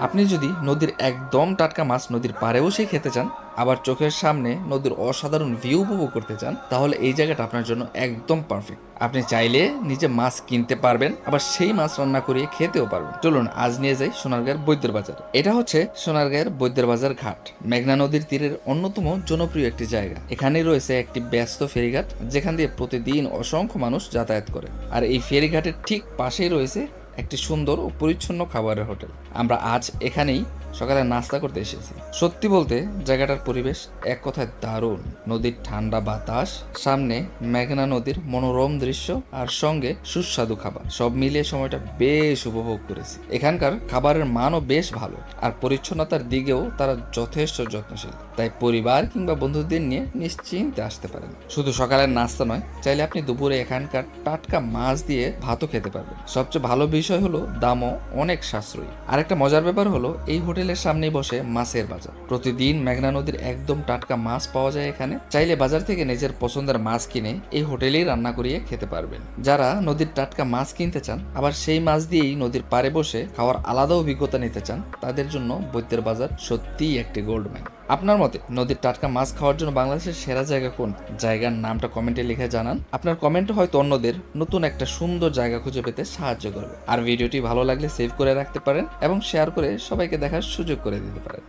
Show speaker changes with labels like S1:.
S1: আপনি যদি নদীর একদম টাটকা মাছ নদীর পাড়ে বসেই খেতে চান, আবার চোখের সামনে নদীর অসাধারণ ভিউ উপভোগ করতে চান, তাহলে এই জায়গাটা আপনার জন্য একদম পারফেক্ট। আপনি চাইলে নিজে মাছ কিনতে পারবেন, আবার সেই মাছ রান্না করিয়ে খেতেও পারবেন। চলুন আজ নিয়ে যাই সোনারগাঁয়ের বৈদ্যের বাজার। এটা হচ্ছে সোনারগাঁয়ের বৈদ্যের বাজার ঘাট, মেঘনা নদীর তীরের অন্যতম জনপ্রিয় একটি জায়গা। এখানেই রয়েছে একটি ব্যস্ত ফেরিঘাট, যেখান দিয়ে প্রতিদিন অসংখ্য মানুষ যাতায়াত করে। আর এই ফেরিঘাটের ঠিক পাশেই রয়েছে একটি সুন্দর ও পরিচ্ছন্ন খাবারের হোটেল। আমরা আজ এখানেই সকালে নাস্তা করতে এসেছি। সত্যি বলতে জায়গাটার পরিবেশ এক কথায় দারুণ। নদীর ঠান্ডা বাতাস, সামনে মেঘনা নদীর মনোরম দৃশ্য, আর সঙ্গে সুস্বাদু খাবার, সব মিলিয়ে সময়টা বেশ উপভোগ করেছি। এখানকার খাবারের মানও বেশ ভালো, আর পরিচ্ছন্নতার দিকেও তারা যথেষ্ট যত্নশীল। তাই পরিবার কিংবা বন্ধুদের নিয়ে নিশ্চিন্তে আসতে পারেন। শুধু সকালের নাস্তা নয়, চাইলে আপনি দুপুরে এখানকার টাটকা মাছ দিয়ে ভাতও খেতে পারবেন। সবচেয়ে ভালো বিষয় হলো দামও অনেক সাশ্রয়ী। আর একটা মজার ব্যাপার হলো এই হোটেলের সামনেই বসে মাছের বাজার। প্রতিদিন মেঘনা নদীর একদম টাটকা মাছ পাওয়া যায় এখানে। চাইলে বাজার থেকে নিজের পছন্দের মাছ কিনে এই হোটেলেই রান্না করিয়ে খেতে পারবেন। যারা নদীর টাটকা মাছ কিনতে চান, আবার সেই মাছ দিয়েই নদীর পাড়ে বসে খাওয়ার আলাদা অভিজ্ঞতা নিতে চান, তাদের জন্য বৈদ্যের বাজার সত্যিই একটি গোল্ড মাইন। আপনার মতে নদীর টাটকা মাছ খাওয়ার জন্য বাংলাদেশের সেরা জায়গা কোন? জায়গার নামটা কমেন্টে লিখে জানান। আপনার কমেন্ট হয়তো অন্যদের নতুন একটা সুন্দর জায়গা খুঁজে পেতে সাহায্য করবে। আর ভিডিওটি ভালো লাগলে সেভ করে রাখতে পারেন এবং শেয়ার করে সবাইকে দেখার সুযোগ করে দিতে পারেন।